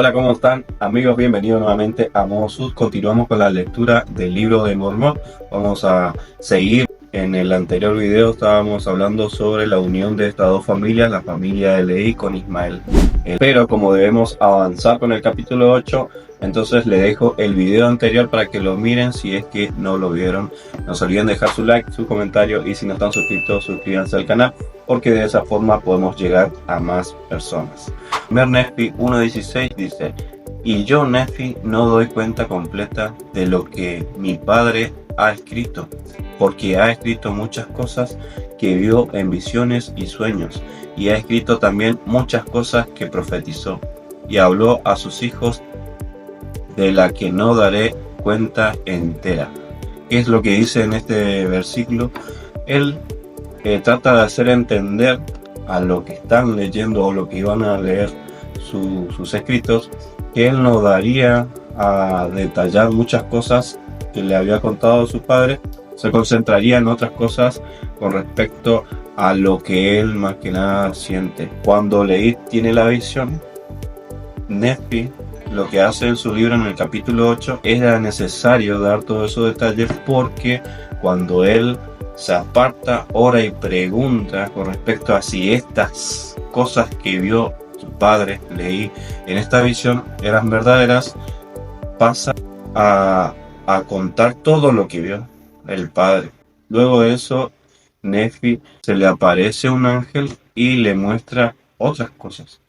Hola, ¿cómo están amigos? Bienvenidos nuevamente a Modo Sud. Continuamos con la lectura del libro de Mormón. Vamos a seguir. En el anterior video estábamos hablando sobre la unión de estas dos familias, la familia de Lehi con Ismael. Pero como debemos avanzar con el capítulo 8, entonces le dejo el video anterior para que lo miren si es que no lo vieron. No se olviden dejar su like, su comentario y si no están suscritos, suscríbanse al canal, porque de esa forma podemos llegar a más personas. Nefi 1.16 dice: y yo, Nefi, no doy cuenta completa de lo que mi padre ha escrito, porque ha escrito muchas cosas que vio en visiones y sueños, y ha escrito también muchas cosas que profetizó, y habló a sus hijos de la que no daré cuenta entera. ¿Qué es lo que dice en este versículo? Él trata de hacer entender a lo que están leyendo o lo que iban a leer sus escritos, que él no daría a detallar muchas cosas que le había contado a sus padres, se concentraría en otras cosas con respecto a lo que él más que nada siente. Cuando Lehi tiene la visión, Nefi lo que hace en su libro en el capítulo 8, era necesario dar todos esos detalles, porque cuando él se aparta, ora y pregunta con respecto a si estas cosas que vio su padre Lehi en esta visión eran verdaderas, pasa a contar todo lo que vio el padre. Luego de eso, Nefi se le aparece un ángel y le muestra otras cosas,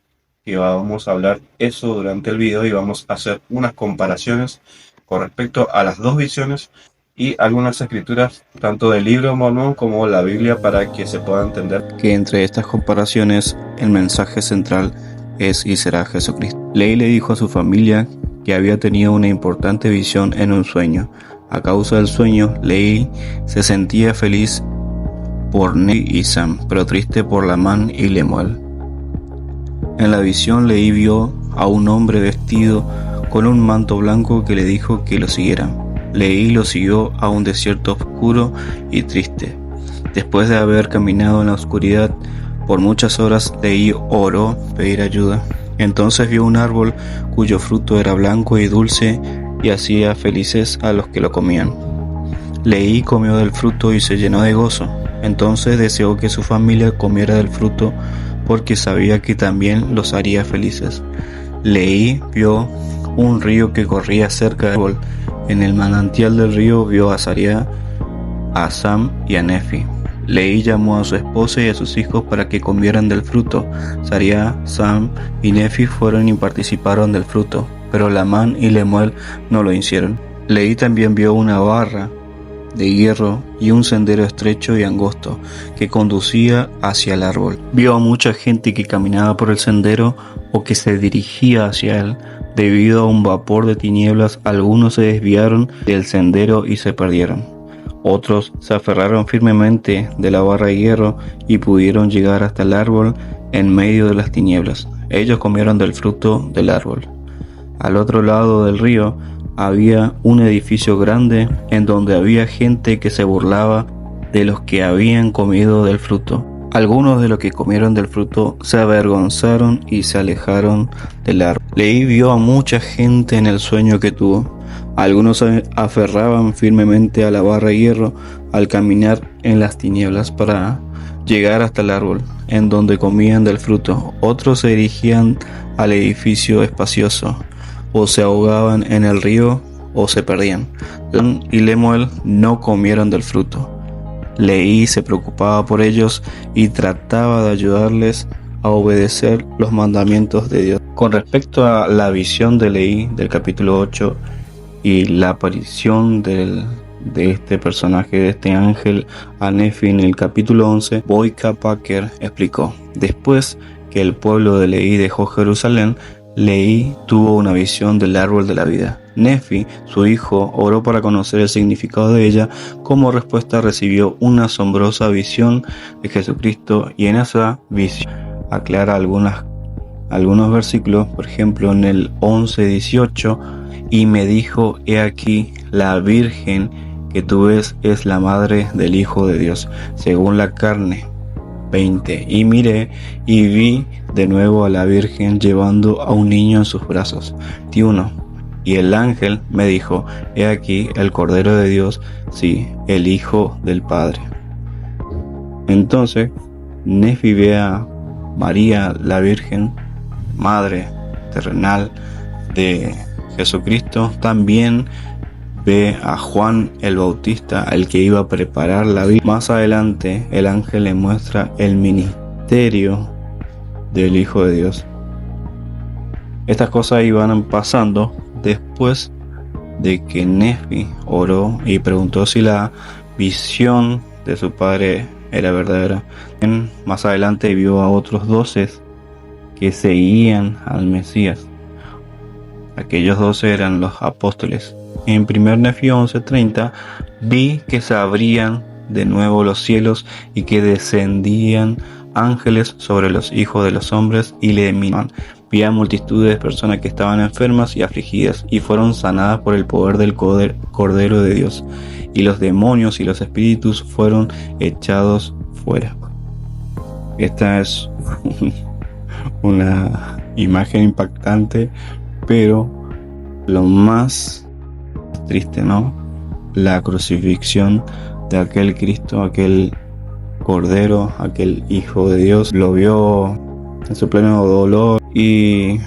que vamos a hablar eso durante el video, y vamos a hacer unas comparaciones con respecto a las dos visiones y algunas escrituras tanto del libro Mormón como la Biblia, para que se pueda entender que entre estas comparaciones el mensaje central es y será Jesucristo. Lehi le dijo a su familia que había tenido una importante visión en un sueño. A causa del sueño, Lehi se sentía feliz por Nefi y Sam, pero triste por Lamán y Lemuel. En la visión, Lehi vio a un hombre vestido con un manto blanco que le dijo que lo siguiera. Lehi lo siguió a un desierto oscuro y triste. Después de haber caminado en la oscuridad por muchas horas, Lehi oró pedir ayuda. Entonces vio un árbol cuyo fruto era blanco y dulce y hacía felices a los que lo comían. Lehi comió del fruto y se llenó de gozo. Entonces deseó que su familia comiera del fruto, porque sabía que también los haría felices. Lehi vio un río que corría cerca del árbol. En el manantial del río vio a Saria, a Sam y a Nefi. Lehi llamó a su esposa y a sus hijos para que comieran del fruto. Saria, Sam y Nefi fueron y participaron del fruto, pero Lamán y Lemuel no lo hicieron. Lehi también vio una barra de hierro y un sendero estrecho y angosto que conducía hacia el árbol. Vio a mucha gente que caminaba por el sendero o que se dirigía hacia él. Debido a un vapor de tinieblas, algunos se desviaron del sendero y se perdieron. Otros se aferraron firmemente de la barra de hierro y pudieron llegar hasta el árbol en medio de las tinieblas. Ellos comieron del fruto del árbol. Al otro lado del río había un edificio grande en donde había gente que se burlaba de los que habían comido del fruto. Algunos de los que comieron del fruto se avergonzaron y se alejaron del árbol. Lehi vio a mucha gente en el sueño que tuvo. Algunos se aferraban firmemente a la barra de hierro al caminar en las tinieblas para llegar hasta el árbol en donde comían del fruto. Otros se dirigían al edificio espacioso, o se ahogaban en el río o se perdían. Lamán y Lemuel no comieron del fruto. Lehi se preocupaba por ellos y trataba de ayudarles a obedecer los mandamientos de Dios. Con respecto a la visión de Lehi del capítulo 8 y la aparición de este personaje, de este ángel a Nefi en el capítulo 11, Boyka Packer explicó: después que el pueblo de Lehi dejó Jerusalén, Lehi tuvo una visión del árbol de la vida. Nefi, su hijo, oró para conocer el significado de ella. Como respuesta recibió una asombrosa visión de Jesucristo, y en esa visión aclara algunos versículos. Por ejemplo, en el 11:18, y me dijo: he aquí, la virgen que tú ves es la madre del Hijo de Dios, según la carne. 20. Y miré y vi de nuevo a la Virgen llevando a un niño en sus brazos. 21. Y el ángel me dijo: he aquí el Cordero de Dios, sí, el Hijo del Padre. Entonces Nefi ve a María, la Virgen, Madre terrenal de Jesucristo. También ve a Juan el Bautista, el que iba a preparar la vida. Más adelante el ángel le muestra el ministerio del Hijo de Dios. Estas cosas iban pasando después de que Nefi oró y preguntó si la visión de su padre era verdadera. Más adelante vio a otros 12 que seguían al Mesías. Aquellos 12 eran los apóstoles. En 1 Nefi 11:30 vi que se abrían de nuevo los cielos y que descendían ángeles sobre los hijos de los hombres y le miraban. Vi a multitudes de personas que estaban enfermas y afligidas y fueron sanadas por el poder del Cordero de Dios, y los demonios y los espíritus fueron echados fuera. Esta es una imagen impactante, pero lo más triste, ¿no? La crucifixión de aquel Cristo, aquel Cordero, aquel Hijo de Dios. Lo vio en su pleno dolor y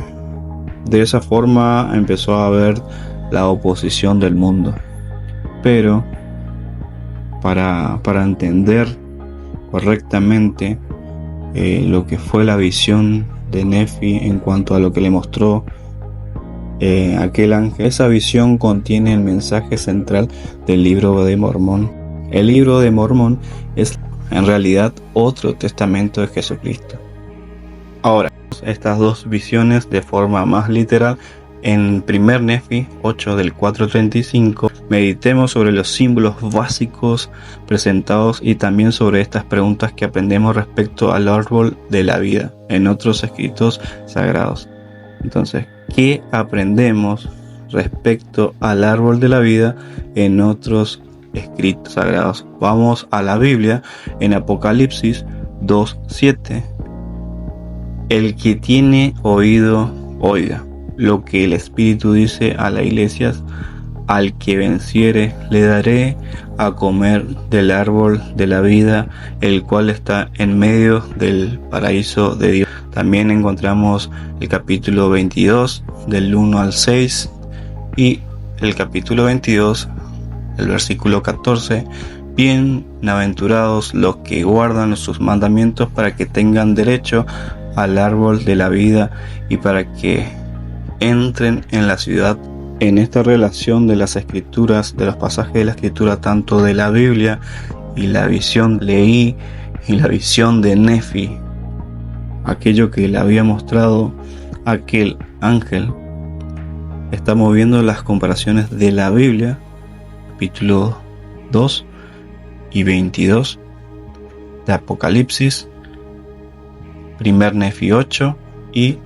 de esa forma empezó a haber la oposición del mundo. Pero para entender correctamente lo que fue la visión de Nefi en cuanto a lo que le mostró aquel ángel, esa visión contiene el mensaje central del libro de Mormón. El libro de Mormón es en realidad otro testamento de Jesucristo. Ahora, estas dos visiones de forma más literal. En 1 Nefi 8 del 4:35 meditemos sobre los símbolos básicos presentados y también sobre estas preguntas que aprendemos respecto al árbol de la vida en otros escritos sagrados. Entonces, ¿qué aprendemos respecto al árbol de la vida en otros escritos sagrados? Vamos a la Biblia en Apocalipsis 2:7. El que tiene oído, oiga lo que el Espíritu dice a las iglesias. Al que venciere le daré a comer del árbol de la vida, el cual está en medio del paraíso de Dios. También encontramos el capítulo 22 del 1 al 6 y el capítulo 22, el versículo 14. Bienaventurados los que guardan sus mandamientos para que tengan derecho al árbol de la vida y para que entren en la ciudad. En esta relación de las escrituras, de los pasajes de la escritura, tanto de la Biblia y la visión leí y la visión de Nefi, aquello que le había mostrado aquel ángel, estamos viendo las comparaciones de la Biblia, capítulo 2 y 22 de Apocalipsis, 1 Nefi 8 y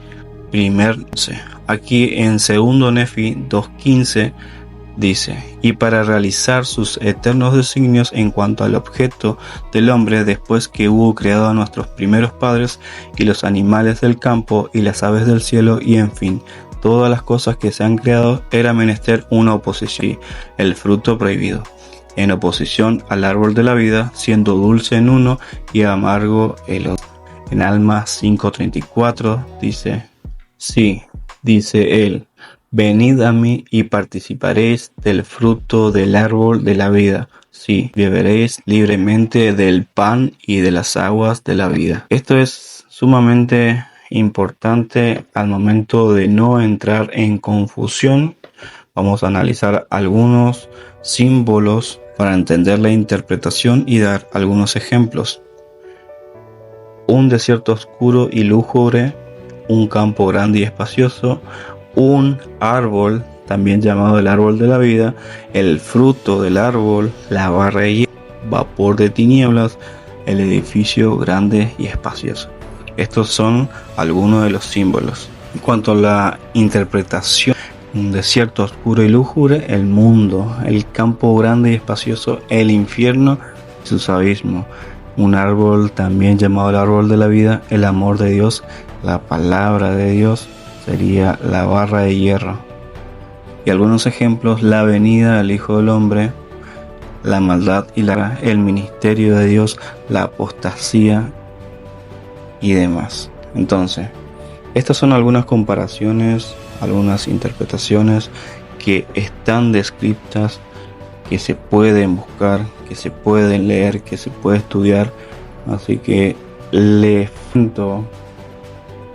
1 11. Aquí en 2 Nefi 2:15 dice: y para realizar sus eternos designios en cuanto al objeto del hombre, después que hubo creado a nuestros primeros padres y los animales del campo y las aves del cielo y en fin, todas las cosas que se han creado, era menester una oposición, el fruto prohibido, en oposición al árbol de la vida, siendo dulce en uno y amargo el otro. En Alma 5:34 dice: sí, dice él, venid a mí y participaréis del fruto del árbol de la vida. Sí, beberéis libremente del pan y de las aguas de la vida. Esto es sumamente importante al momento de no entrar en confusión. Vamos a analizar algunos símbolos para entender la interpretación y dar algunos ejemplos. Un desierto oscuro y lúgubre, un campo grande y espacioso, un árbol, también llamado el árbol de la vida, el fruto del árbol, la barra de hielo, vapor de tinieblas, el edificio grande y espacioso. Estos son algunos de los símbolos. En cuanto a la interpretación, un desierto oscuro y lúgubre, el mundo, el campo grande y espacioso, el infierno y sus abismos. un árbol también llamado el árbol de la vida, el amor de Dios, la palabra de Dios, sería la barra de hierro. Y algunos ejemplos: la venida del Hijo del Hombre, la maldad y el ministerio de Dios, la apostasía y demás. Entonces, estas son algunas comparaciones, algunas interpretaciones que están descritas, que se pueden buscar, que se pueden leer, que se puede estudiar. Así que les siento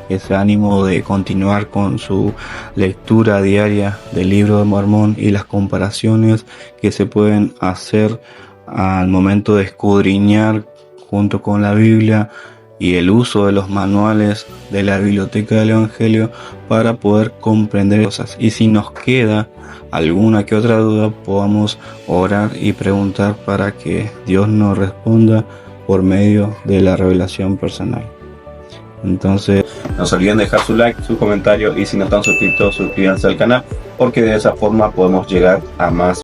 ese ánimo de continuar con su lectura diaria del Libro de Mormón y las comparaciones que se pueden hacer al momento de escudriñar junto con la Biblia y el uso de los manuales de la biblioteca del Evangelio para poder comprender cosas. Y si nos queda alguna que otra duda, podamos orar y preguntar para que Dios nos responda por medio de la revelación personal. Entonces, no se olviden dejar su like, su comentario, y si no están suscritos, suscríbanse al canal, porque de esa forma podemos llegar a más